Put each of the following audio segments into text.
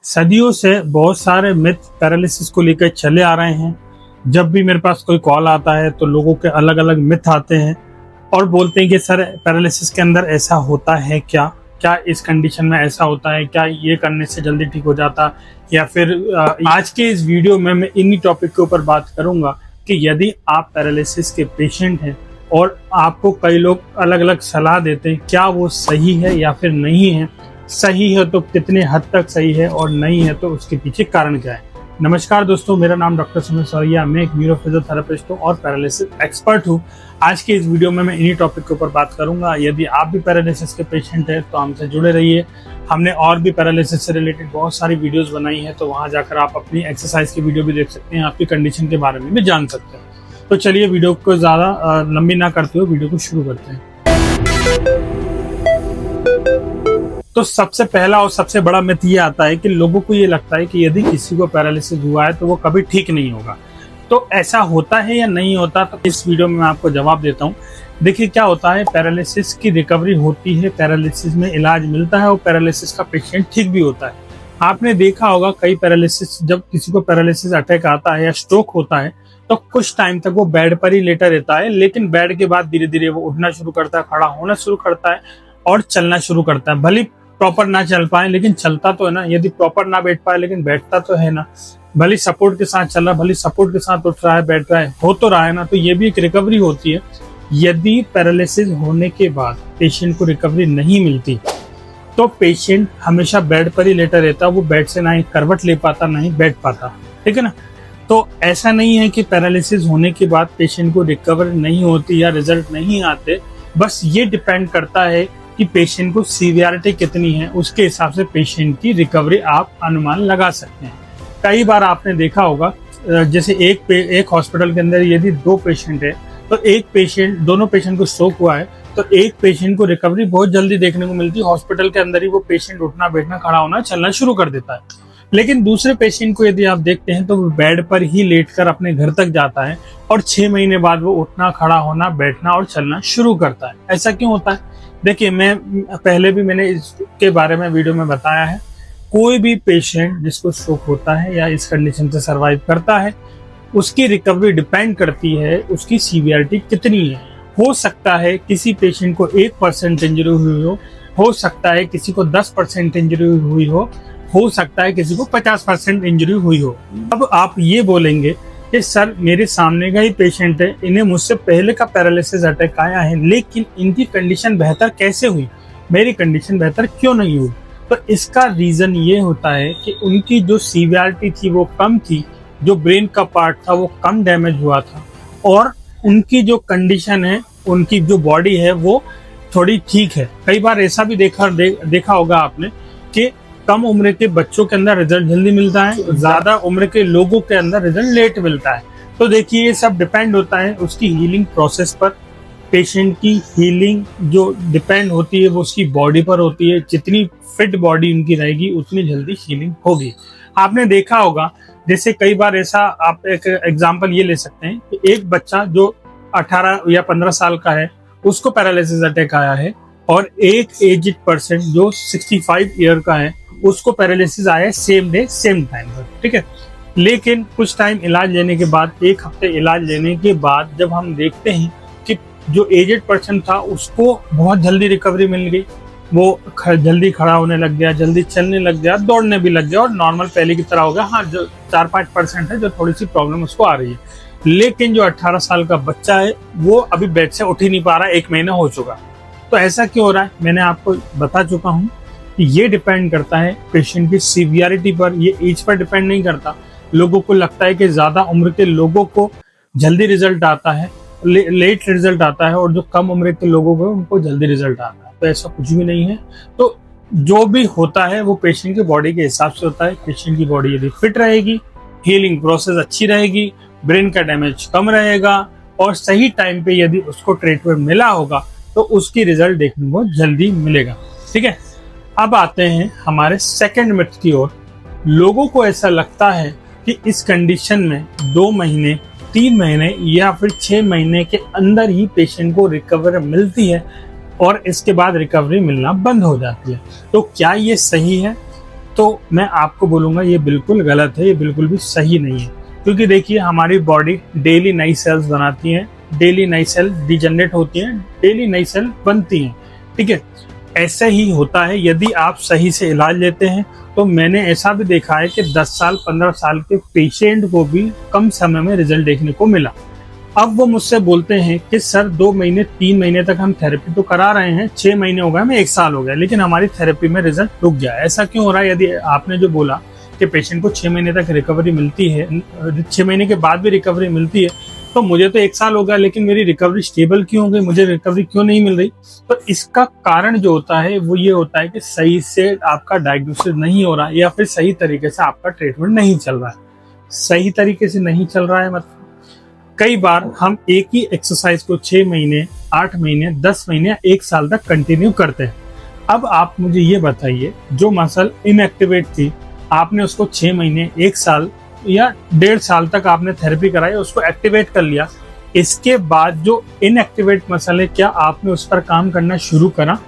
सदियों से बहुत सारे मिथ पैरालिसिस को लेकर चले आ रहे हैं। जब भी मेरे पास कोई कॉल आता है तो लोगों के अलग अलग मिथ आते हैं और बोलते हैं कि सर पैरालिसिस के अंदर ऐसा होता है क्या, क्या इस कंडीशन में ऐसा होता है, क्या ये करने से जल्दी ठीक हो जाता, या फिर आज के इस वीडियो में मैं इन्हीं टॉपिक के ऊपर बात करूंगा कि यदि आप पैरालिसिस के पेशेंट हैं और आपको कई लोग अलग अलग सलाह देते हैं, क्या वो सही है या फिर नहीं है, सही है तो कितने हद तक सही है और नहीं है तो उसके पीछे कारण क्या है। नमस्कार दोस्तों, मेरा नाम डॉक्टर सुमित सौरिया, मैं एक न्यूरो फिजियोथेरेपिस्ट हूँ और पैरालिसिस एक्सपर्ट हूँ। आज के इस वीडियो में मैं इन्हीं टॉपिक के ऊपर बात करूंगा। यदि आप भी पैरालिसिस के पेशेंट हैं तो हमसे जुड़े रहिए। हमने और भी पैरालिसिस से रिलेटेड बहुत सारी वीडियोस बनाई हैं, तो वहां जाकर आप अपनी एक्सरसाइज की वीडियो भी देख सकते हैं, आपकी कंडीशन के बारे में भी जान सकते हैं। तो चलिए वीडियो को ज़्यादा लंबी ना करते हुए वीडियो को शुरू करते हैं। तो सबसे पहला और सबसे बड़ा मिथ ये आता है कि लोगों को ये लगता है कि यदि किसी को पैरालिसिस हुआ है तो वो कभी ठीक नहीं होगा। तो ऐसा होता है या नहीं होता, तो इस वीडियो में मैं आपको जवाब देता हूँ। देखिए क्या होता है, पैरालिसिस की रिकवरी होती है, पैरालिसिस में इलाज मिलता है और पैरालिसिस का पेशेंट ठीक भी होता है। आपने देखा होगा कई पैरालिसिस, जब किसी को पैरालिसिस अटैक आता है या स्ट्रोक होता है तो कुछ टाइम तक वो बेड पर ही लेटा रहता है, लेकिन बेड के बाद धीरे धीरे वो उठना शुरू करता है, खड़ा होना शुरू करता है और चलना शुरू करता है। भले प्रॉपर ना चल पाए लेकिन चलता तो है ना। यदि प्रॉपर ना बैठ पाए लेकिन बैठता तो है ना। भले सपोर्ट के साथ चल रहा है, भले सपोर्ट के साथ उठ रहा है, बैठ रहा है, हो तो रहा है ना। तो ये भी एक रिकवरी होती है। यदि पैरालिसिस होने के बाद पेशेंट को रिकवरी नहीं मिलती तो पेशेंट हमेशा बेड पर ही लेटा रहता, वो बेड से ना ही करवट ले पाता ना ही बैठ पाता, ठीक है ना। तो ऐसा नहीं है कि पैरालिसिस होने के बाद पेशेंट को रिकवर नहीं होती या रिजल्ट नहीं आते। बस ये डिपेंड करता है कि पेशेंट को सीवियरिटी कितनी है, उसके हिसाब से पेशेंट की रिकवरी आप अनुमान लगा सकते हैं। कई बार आपने देखा होगा, जैसे एक हॉस्पिटल के अंदर यदि दो पेशेंट है तो दोनों पेशेंट को स्ट्रोक हुआ है तो एक पेशेंट को रिकवरी बहुत जल्दी देखने को मिलती है। हॉस्पिटल के अंदर ही वो पेशेंट उठना, बैठना, खड़ा होना, चलना शुरू कर देता है। लेकिन दूसरे पेशेंट को यदि आप देखते हैं तो वो बेड पर ही लेटकर अपने घर तक जाता है और 6 महीने बाद वो उठना, खड़ा होना, बैठना और चलना शुरू करता है। ऐसा क्यों होता है? देखिए, पहले भी मैंने इसके बारे में वीडियो में बताया है। कोई भी पेशेंट जिसको स्ट्रोक होता है या इस कंडीशन से सर्वाइव करता है, उसकी रिकवरी डिपेंड करती है उसकी सीवियरिटी कितनी है। हो सकता है किसी पेशेंट को 1% इंजरी हुई हो सकता है किसी को 10% इंजरी हुई हो सकता है किसी को 50% इंजरी हुई हो। अब आप ये बोलेंगे कि सर मेरे सामने का ही पेशेंट है, इन्हें मुझसे पहले का पैरालिसिस अटैक आया है, लेकिन इनकी कंडीशन बेहतर कैसे हुई, मेरी कंडीशन बेहतर क्यों नहीं हुई? तो इसका रीजन ये होता है कि उनकी जो सीवियरिटी थी वो कम थी, जो ब्रेन का पार्ट था वो कम डैमेज हुआ था और उनकी जो कंडीशन है, उनकी जो बॉडी है वो थोड़ी ठीक है। कई बार ऐसा भी देखा होगा आपने कि कम उम्र के बच्चों के अंदर रिजल्ट जल्दी मिलता है, ज्यादा उम्र के लोगों के अंदर रिजल्ट लेट मिलता है। तो देखिए, ये सब डिपेंड होता है उसकी हीलिंग प्रोसेस पर। पेशेंट की हीलिंग जो डिपेंड होती है वो उसकी बॉडी पर होती है। जितनी फिट बॉडी उनकी रहेगी उतनी जल्दी हीलिंग होगी। आपने देखा होगा, जैसे कई बार ऐसा, आप एक एग्जांपल ये ले सकते हैं कि एक बच्चा जो 18 या 15 साल का है उसको पैरालिसिस अटैक आया है और एक एज्ड पर्सन जो 65 ईयर का है उसको पैरालिसिस आया है सेम डे सेम टाइम पर, ठीक है। लेकिन कुछ टाइम इलाज लेने के बाद, 1 हफ्ते इलाज लेने के बाद जब हम देखते हैं कि जो एजेड पर्सन था उसको बहुत जल्दी रिकवरी मिल गई, वो जल्दी खड़ा होने लग गया, जल्दी चलने लग गया, दौड़ने भी लग गया और नॉर्मल पहले की तरह हो गया। हाँ, जो 4-5% है जो थोड़ी सी प्रॉब्लम उसको आ रही है, लेकिन जो 18 साल का बच्चा है वो अभी बेड से उठ ही नहीं पा रहा, 1 महीना हो चुका। तो ऐसा क्यों हो रहा है, मैंने आपको बता चुका हूँ। ये डिपेंड करता है पेशेंट की सीवियरिटी पर, ये एज पर डिपेंड नहीं करता। लोगों को लगता है कि ज्यादा उम्र के लोगों को जल्दी रिजल्ट आता है, लेट रिजल्ट आता है, और जो कम उम्र के लोगों को उनको जल्दी रिजल्ट आता है। तो ऐसा कुछ भी नहीं है। तो जो भी होता है वो पेशेंट की बॉडी के हिसाब से होता है। पेशेंट की बॉडी यदि फिट रहेगी, हीलिंग प्रोसेस अच्छी रहेगी, ब्रेन का डैमेज कम रहेगा और सही टाइम पे यदि उसको ट्रीटमेंट मिला होगा तो उसकी रिजल्ट देखने को जल्दी मिलेगा, ठीक है। अब आते हैं हमारे सेकंड मिथ की ओर। लोगों को ऐसा लगता है कि इस कंडीशन में 2 महीने, 3 महीने या फिर 6 महीने के अंदर ही पेशेंट को रिकवरी मिलती है और इसके बाद रिकवरी मिलना बंद हो जाती है। तो क्या ये सही है? तो मैं आपको बोलूँगा ये बिल्कुल गलत है, ये बिल्कुल भी सही नहीं है। क्योंकि देखिए हमारी बॉडी डेली नई सेल्स बनाती है, डेली नई सेल डिजनरेट होती हैं, डेली नई सेल बनती हैं, ठीक है। ऐसा ही होता है यदि आप सही से इलाज लेते हैं। तो मैंने ऐसा भी देखा है कि 10 साल 15 साल के पेशेंट को भी कम समय में रिजल्ट देखने को मिला। अब वो मुझसे बोलते हैं कि सर 2 महीने 3 महीने तक हम थेरेपी तो करा रहे हैं, 6 महीने हो गए, हमें 1 साल हो गया, लेकिन हमारी थेरेपी में रिजल्ट रुक गया। ऐसा क्यों हो रहा है? यदि आपने जो बोला कि पेशेंट को 6 महीने तक रिकवरी मिलती है, 6 महीने के बाद भी रिकवरी मिलती है, तो मुझे तो 1 साल हो गया लेकिन मेरी रिकवरी स्टेबल क्यों हो गई, मुझे रिकवरी क्यों नहीं मिल रही? तो इसका कारण जो होता है वो ये होता है कि सही से आपका डायग्नोसिस नहीं हो रहा, या फिर सही तरीके से आपका ट्रीटमेंट नहीं चल रहा है। सही तरीके से नहीं चल रहा है मतलब कई बार हम एक ही एक्सरसाइज को 6 महीने, 8 महीने, 10 महीने, 1 साल तक कंटिन्यू करते हैं। अब आप मुझे ये बताइए, जो मसल इनएक्टिवेट थी, आपने उसको 6 महीने, 1 साल या 1.5 साल तक आपने थेरेपी कराई, उसको एक्टिवेट कर लिया। इसके बाद जो इनएक्टिवेट मसल है, क्या आपने उस पर काम करना शुरू करा?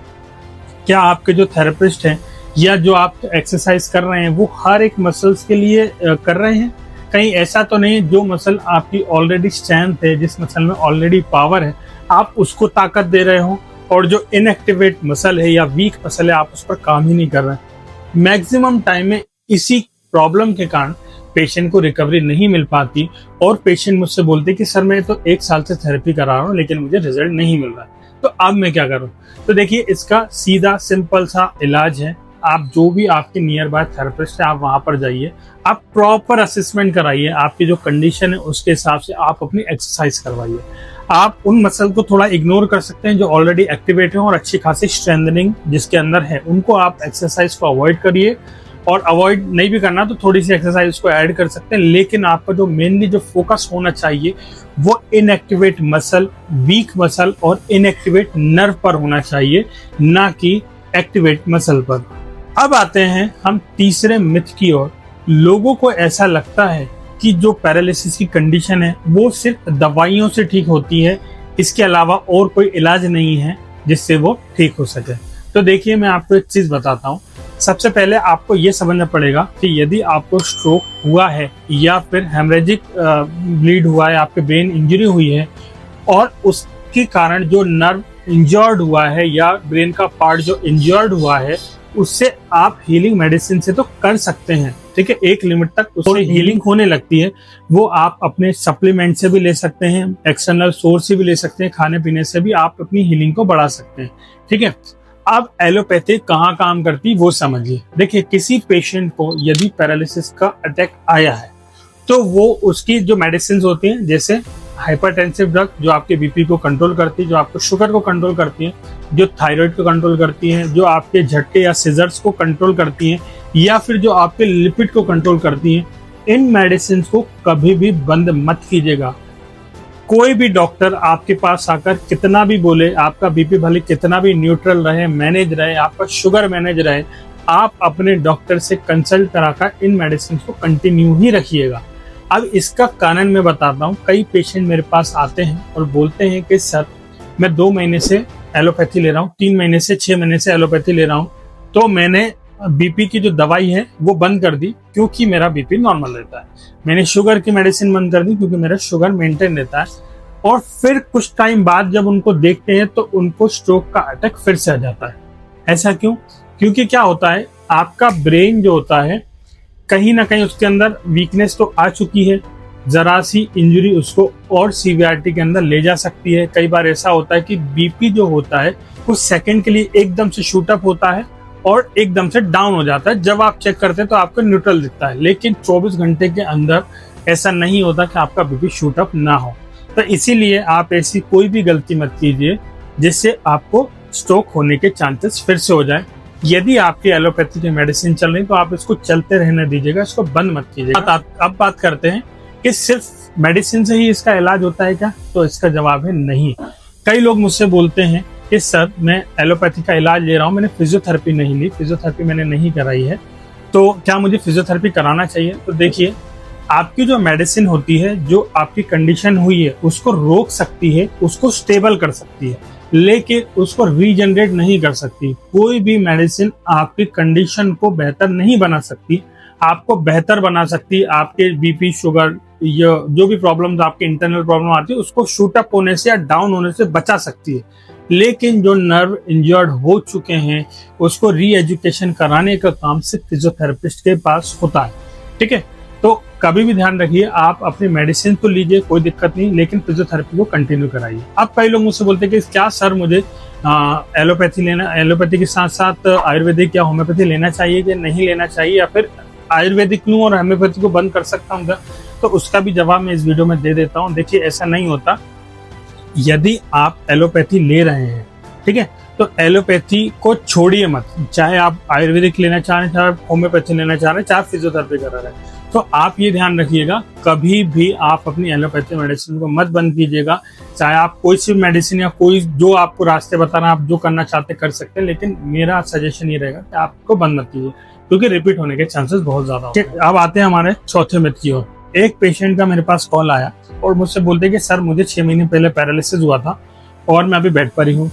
क्या आपके जो थेरेपिस्ट हैं या जो आप एक्सरसाइज कर रहे हैं वो हर एक मसल्स के लिए कर रहे हैं? कहीं ऐसा तो नहीं जो मसल आपकी ऑलरेडी स्ट्रेंथ है, जिस मसल में ऑलरेडी पावर है, आप उसको ताकत दे रहे हो, और जो इनएक्टिवेट मसल है या वीक मसल है आप उस पर काम ही नहीं कर रहे हैं। मैक्सिमम टाइम में इसी प्रॉब्लम के कारण पेशेंट को रिकवरी नहीं मिल पाती, और पेशेंट मुझसे बोलते कि सर मैं तो 1 साल से थेरेपी करा रहा हूँ लेकिन मुझे रिजल्ट नहीं मिल रहा है, तो अब मैं क्या करूँ? तो देखिए इसका सीधा सिंपल सा इलाज है। आप जो भी आपके नियर बाय थेरेपिस्ट है आप वहां पर जाइए, आप प्रॉपर असेसमेंट कराइए, आपकी जो कंडीशन है उसके हिसाब से आप अपनी एक्सरसाइज करवाइए। आप उन मसल को थोड़ा इग्नोर कर सकते हैं जो ऑलरेडी एक्टिवेट हैं और अच्छी खासी स्ट्रेंथनिंग जिसके अंदर है, उनको आप एक्सरसाइज को अवॉइड करिए, और अवॉइड नहीं भी करना तो थोड़ी सी एक्सरसाइज को ऐड कर सकते हैं। लेकिन आपका जो मेनली जो फोकस होना चाहिए वो इनएक्टिवेट मसल, वीक मसल और इनएक्टिवेट नर्व पर होना चाहिए, ना कि एक्टिवेट मसल पर। अब आते हैं हम तीसरे मिथ की ओर। लोगों को ऐसा लगता है कि जो पैरालिसिस की कंडीशन है वो सिर्फ दवाइयों से ठीक होती है, इसके अलावा और कोई इलाज नहीं है जिससे वो ठीक हो सके। तो देखिए मैं आपको एक चीज बताता हूँ। सबसे पहले आपको ये समझना पड़ेगा कि यदि आपको स्ट्रोक हुआ है या फिर हेमरेजिक ब्लीड हुआ है, आपके ब्रेन इंजरी हुई है, और उसके कारण जो नर्व इंजर्ड हुआ है या ब्रेन का पार्ट जो इंजर्ड हुआ है, उससे आप हीलिंग मेडिसिन से तो कर सकते हैं, ठीक है। एक लिमिट तक उससे हीलिंग होने लगती है। वो आप अपने सप्लीमेंट से भी ले सकते हैं, एक्सटर्नल सोर्स से भी ले सकते हैं, खाने पीने से भी आप अपनी हीलिंग को बढ़ा सकते हैं, ठीक है। अब एलोपैथी कहाँ काम करती वो समझिए। देखिए किसी पेशेंट को यदि पैरालिसिस का अटैक आया है तो वो उसकी जो मेडिसिन होती हैं, जैसे हाइपरटेंसिव ड्रग जो आपके बीपी को कंट्रोल करती है, जो आपको शुगर को कंट्रोल करती है, जो थायराइड को कंट्रोल करती हैं, जो आपके झटके या सीजर्स को कंट्रोल करती हैं, या फिर जो आपके लिपिड को कंट्रोल करती हैं, इन मेडिसिन को कभी भी बंद मत कीजिएगा। कोई भी डॉक्टर आपके पास आकर कितना भी बोले, आपका बीपी भले कितना भी न्यूट्रल रहे, मैनेज रहे, आपका शुगर मैनेज रहे, आप अपने डॉक्टर से कंसल्ट कराकर इन मेडिसिन को कंटिन्यू ही रखिएगा। अब इसका कारण मैं बताता हूँ। कई पेशेंट मेरे पास आते हैं और बोलते हैं कि सर मैं 2 महीने से एलोपैथी ले रहा हूँ, 3 महीने से 6 महीने से एलोपैथी ले रहा हूँ, तो मैंने बीपी की जो दवाई है वो बंद कर दी क्योंकि मेरा बीपी नॉर्मल रहता है, मैंने शुगर की मेडिसिन बंद कर दी क्योंकि मेरा शुगर मेंटेन रहता है, और फिर कुछ टाइम बाद जब उनको देखते हैं तो उनको स्ट्रोक का अटैक फिर से आ जाता है। ऐसा क्यों? क्योंकि क्या होता है, आपका ब्रेन जो होता है कहीं ना कहीं उसके अंदर वीकनेस तो आ चुकी है, जरा सी इंजरी उसको और सीवियरिटी के अंदर ले जा सकती है। कई बार ऐसा होता है कि बीपी जो होता है कुछ सेकंड के लिए एकदम से शूट अप होता है और एकदम से डाउन हो जाता है। जब आप चेक करते हैं तो आपको न्यूट्रल दिखता है, लेकिन 24 घंटे के अंदर ऐसा नहीं होता कि आपका बीपी शूट अप ना हो। तो इसीलिए आप ऐसी कोई भी गलती मत कीजिए जिससे आपको स्ट्रोक होने के चांसेस फिर से हो जाए। यदि आपकी एलोपैथी की मेडिसिन चल रही तो आप इसको चलते रहने दीजिएगा, इसको बंद मत कीजिएगा। अब बात करते हैं कि सिर्फ मेडिसिन से ही इसका इलाज होता है क्या? तो इसका जवाब है नहीं। कई लोग मुझसे बोलते हैं कि सर मैं एलोपैथी का इलाज ले रहा हूँ, मैंने फिजियोथेरेपी नहीं ली, फिजियोथेरेपी मैंने नहीं कराई है, तो क्या मुझे फिजियोथेरेपी कराना चाहिए? तो देखिए आपकी जो मेडिसिन होती है, जो आपकी कंडीशन हुई है उसको रोक सकती है, उसको स्टेबल कर सकती है, लेकिन उसको रीजनरेट नहीं कर सकती। कोई भी मेडिसिन आपकी कंडीशन को बेहतर नहीं बना सकती। आपको बेहतर बना सकती, आपके बीपी, शुगर, या जो भी प्रॉब्लम्स आपके इंटरनल प्रॉब्लम आती है उसको शूट अप होने से या डाउन होने से बचा सकती है। लेकिन जो नर्व इंजर्ड हो चुके हैं उसको री एजुकेशन कराने का काम सिर्फ फिजियोथेरेपिस्ट के पास होता है। ठीक है, तो कभी भी ध्यान रखिए, आप अपनी मेडिसिन तो लीजिए, कोई दिक्कत नहीं, लेकिन फिजियोथेरेपी को कंटिन्यू कराइए। अब कई लोग मुझसे बोलते हैं कि क्या सर मुझे एलोपैथी लेना, एलोपैथी के साथ साथ आयुर्वेदिक या होम्योपैथी लेना चाहिए कि नहीं लेना चाहिए, या फिर आयुर्वेदिक लूं और होम्योपैथी को बंद कर सकता हूँ क्या? तो उसका भी जवाब मैं इस वीडियो में दे देता हूँ। देखिए, ऐसा नहीं होता। यदि आप एलोपैथी ले रहे हैं, ठीक है, तो एलोपैथी को छोड़िए मत। चाहे आप आयुर्वेदिक लेना चाह रहे हैं, चाहे होम्योपैथी लेना चाह रहे हैं, चाहे फिजियोथेरेपी करा रहे हैं, तो आप ये ध्यान रखिएगा, कभी भी आप अपनी एलोपैथी मेडिसिन को मत बंद कीजिएगा। चाहे आप कोई सी मेडिसिन या कोई जो आपको रास्ते बता रहे हैं, आप जो करना चाहते कर सकते हैं, लेकिन मेरा सजेशन ये रहेगा कि आपको बंद मत कीजिए, क्योंकि रिपीट होने के चांसेस बहुत ज्यादा होते हैं। अब आते हैं हमारे चौथे मिथ की ओर। एक पेशेंट का मेरे पास कॉल आया और मुझसे बोलते कि सर मुझे 6 महीने पहले पैरालिसिस हुआ था और मैं अभी बेड पर ही हूँ,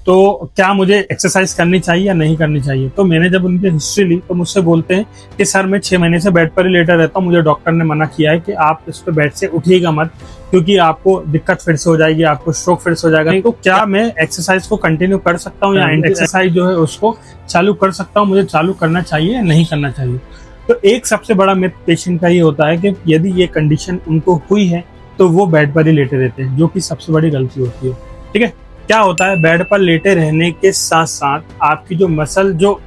तो क्या मुझे एक्सरसाइज करनी चाहिए या नहीं करनी चाहिए? तो मैंने जब उनकी हिस्ट्री ली तो मुझसे बोलते हैं कि सर मैं 6 महीने से बेड पर ही लेटा रहता हूँ, मुझे डॉक्टर ने मना किया है कि आप इस पे बेड से उठिएगा मत, क्योंकि आपको दिक्कत फिर से हो जाएगी, आपको स्ट्रोक फिर से हो जाएगा। तो क्या मैं एक्सरसाइज को कंटिन्यू कर सकता हूँ या एक्सरसाइज जो है उसको चालू कर सकता हूँ? मुझे चालू करना चाहिए या नहीं करना चाहिए? तो एक सबसे बड़ा मिथ पेशेंट का ये होता है कि यदि ये कंडीशन उनको हुई है तो वो बेड पर ही लेटे रहते हैं, जो कि सबसे बड़ी गलती होती है। ठीक है, क्या होता है, बेड पर लेटे रहने के साथ साथ आपकी जो मसल जो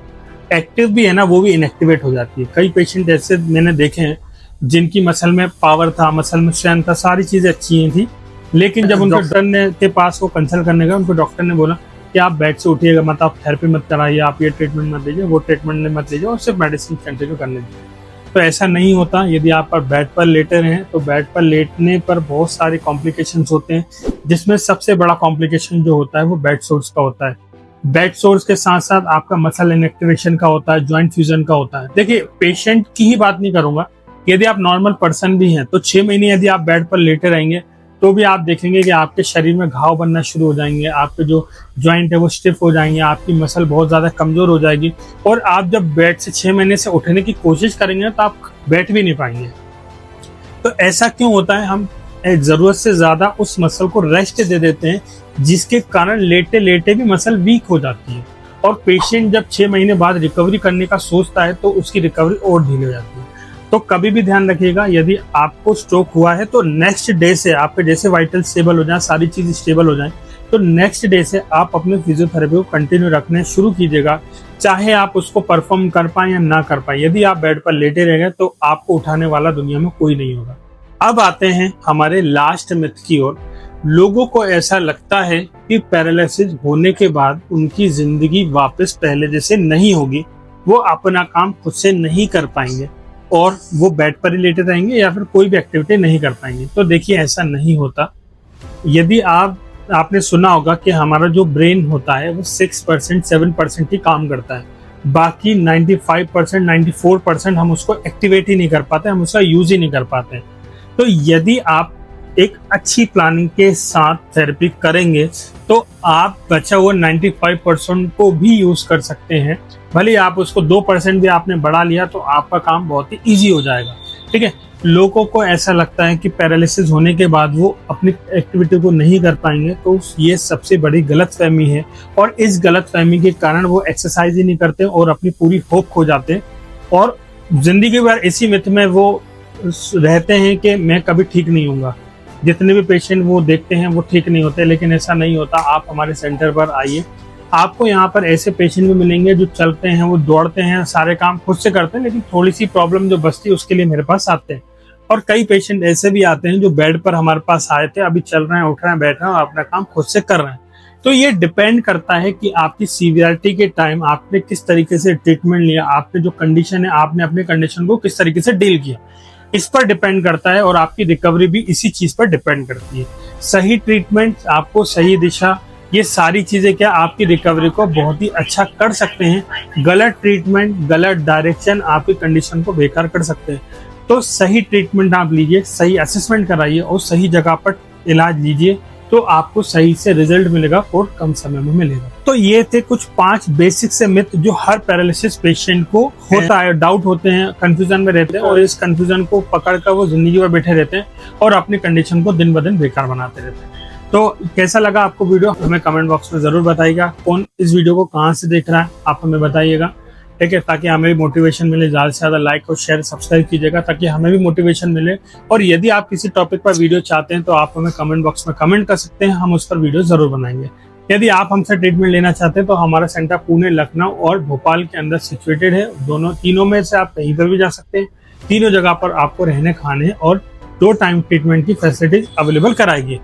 एक्टिव भी है ना, वो भी इनएक्टिवेट हो जाती है। कई पेशेंट ऐसे मैंने देखे हैं जिनकी मसल में पावर था, मसल में स्ट्रेंथ था, सारी चीजें अच्छी थी, लेकिन जब उनको डॉक्टर ने के पास वो कंसल्ट करने गए, उनको डॉक्टर ने बोला कि आप बेड से उठिएगा मत, आप थेरेपी मत कराइए, आप ये ट्रीटमेंट मत लीजिए, वो ट्रीटमेंट मत लीजिए, और सिर्फ मेडिसिन कंटिन्यू करने दीजिए। तो ऐसा नहीं होता। यदि आप बेड पर लेटे रहें तो बेड पर लेटने पर बहुत सारे कॉम्प्लिकेशंस होते हैं, जिसमें सबसे बड़ा कॉम्प्लिकेशन जो होता है वो बेड सोर्स का होता है। बेड सोर्स के साथ साथ आपका मसल इनएक्टिवेशन का होता है, जॉइंट फ्यूजन का होता है। देखिए, पेशेंट की ही बात नहीं करूंगा, यदि आप नॉर्मल पर्सन भी हैं तो 6 महीने यदि आप बेड पर लेटे रहेंगे तो भी आप देखेंगे कि आपके शरीर में घाव बनना शुरू हो जाएंगे, आपके जो जॉइंट है वो स्टिफ हो जाएंगे, आपकी मसल बहुत ज्यादा कमजोर हो जाएगी, और आप जब बेड से 6 महीने से उठने की कोशिश करेंगे तो आप बैठ भी नहीं पाएंगे। तो ऐसा क्यों होता है? हम जरूरत से ज्यादा उस मसल को रेस्ट दे देते हैं, जिसके कारण लेटे लेटे भी मसल वीक हो जाती है, और पेशेंट जब 6 महीने बाद रिकवरी करने का सोचता है तो उसकी रिकवरी और ढीली हो जाती है। तो कभी भी ध्यान रखिएगा, यदि आपको स्ट्रोक हुआ है तो नेक्स्ट डे से आपके जैसे वाइटल स्टेबल हो जाए, सारी चीज स्टेबल हो जाए, तो नेक्स्ट डे से आप अपने फिजियोथेरेपी को कंटिन्यू रखने शुरू कीजिएगा, चाहे आप उसको परफॉर्म कर पाए या ना कर पाए। यदि आप बेड पर लेटे रहेंगे तो आपको उठाने वाला दुनिया में कोई नहीं होगा। अब आते हैं हमारे लास्ट मिथ की ओर। लोगों को ऐसा लगता है कि पैरालिसिस होने के बाद उनकी जिंदगी वापस पहले जैसे नहीं होगी, वो अपना काम खुद से नहीं कर पाएंगे और वो बेड पर ही लेटे रहेंगे या फिर कोई भी एक्टिविटी नहीं कर पाएंगे। तो देखिए, ऐसा नहीं होता। यदि आपने सुना होगा कि हमारा जो ब्रेन होता है वो 6% 7% ही काम करता है, बाकी 95% 94% हम उसको एक्टिवेट ही नहीं कर पाते, हम उसका यूज ही नहीं कर पाते। तो यदि आप एक अच्छी प्लानिंग के साथ थेरेपी करेंगे तो आप बचा हुआ 95% को भी यूज कर सकते हैं। भले आप उसको 2% भी आपने बढ़ा लिया तो आपका काम बहुत ही इजी हो जाएगा। ठीक है, लोगों को ऐसा लगता है कि पैरालिसिस होने के बाद वो अपनी एक्टिविटी को नहीं कर पाएंगे, तो ये सबसे बड़ी गलतफहमी है, और इस गलतफहमी के कारण वो एक्सरसाइज ही नहीं करते और अपनी पूरी होप खो जाते हैं, और जिंदगी भर इसी मिथ में वो रहते हैं कि मैं कभी ठीक नहीं होऊंगा। जितने भी पेशेंट वो देखते हैं वो ठीक नहीं होते, लेकिन ऐसा नहीं होता। आप हमारे सेंटर पर आइए, आपको यहाँ पर ऐसे पेशेंट भी मिलेंगे जो चलते हैं, वो दौड़ते हैं, सारे काम खुद से करते हैं, लेकिन थोड़ी सी प्रॉब्लम जो बचती है उसके लिए मेरे पास आते हैं। और कई पेशेंट ऐसे भी आते हैं जो बेड पर हमारे पास आए थे, अभी चल रहे हैं, उठ रहे हैं, बैठ रहे हैं और अपना काम खुद से कर रहे हैं। तो ये डिपेंड करता है कि आपकी सीवियरिटी के टाइम आपने किस तरीके से ट्रीटमेंट लिया, आपके जो कंडीशन है आपने अपने कंडीशन को किस तरीके से डील किया, इस पर डिपेंड करता है, और आपकी रिकवरी भी इसी चीज पर डिपेंड करती है। सही ट्रीटमेंट, आपको सही दिशा, ये सारी चीजें क्या आपकी रिकवरी को बहुत ही अच्छा कर सकते हैं। गलत ट्रीटमेंट, गलत डायरेक्शन आपकी कंडीशन को बेकार कर सकते हैं। तो सही ट्रीटमेंट आप लीजिए, सही असेसमेंट कराइए और सही जगह पर इलाज लीजिए, तो आपको सही से रिजल्ट मिलेगा और कम समय में मिलेगा। तो ये थे कुछ 5 बेसिक से मिथ जो हर पैरालिसिस पेशेंट को होता है, डाउट होते हैं, कंफ्यूजन में रहते हैं और इस कंफ्यूजन को पकड़कर वो जिंदगी भर बैठे रहते हैं और अपनी कंडीशन को दिन ब दिन बेकार बनाते रहते हैं। तो कैसा लगा आपको वीडियो हमें कमेंट बॉक्स में जरूर बताइएगा। कौन इस वीडियो को कहाँ से देख रहा है आप हमें बताइएगा, ठीक है, ताकि हमें भी मोटिवेशन मिले। ज़्यादा से ज़्यादा लाइक और शेयर सब्सक्राइब कीजिएगा ताकि हमें भी मोटिवेशन मिले। और यदि आप किसी टॉपिक पर वीडियो चाहते हैं तो आप हमें कमेंट बॉक्स में कमेंट कर सकते हैं, हम उस पर वीडियो जरूर बनाएंगे। यदि आप हमसे ट्रीटमेंट लेना चाहते हैं तो हमारा सेंटर पुणे, लखनऊ और भोपाल के अंदर सिचुएटेड है। तीनों में से आप कहीं पर भी जा सकते हैं। तीनों जगह पर आपको रहने, खाने और 2 टाइम ट्रीटमेंट की फैसिलिटीज अवेलेबल कराएंगे।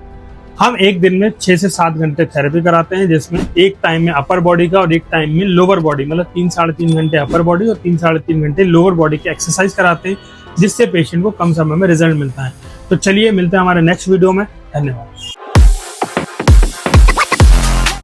हम एक दिन में 6 से 7 घंटे थेरेपी कराते हैं, जिसमें एक टाइम में अपर बॉडी का और एक टाइम में लोअर बॉडी, मतलब 3 साढ़े 3 घंटे अपर बॉडी और 3 साढ़े 3 घंटे लोअर बॉडी की एक्सरसाइज कराते हैं, जिससे पेशेंट को कम समय में रिजल्ट मिलता है। तो चलिए मिलते हैं हमारे नेक्स्ट वीडियो में। धन्यवाद।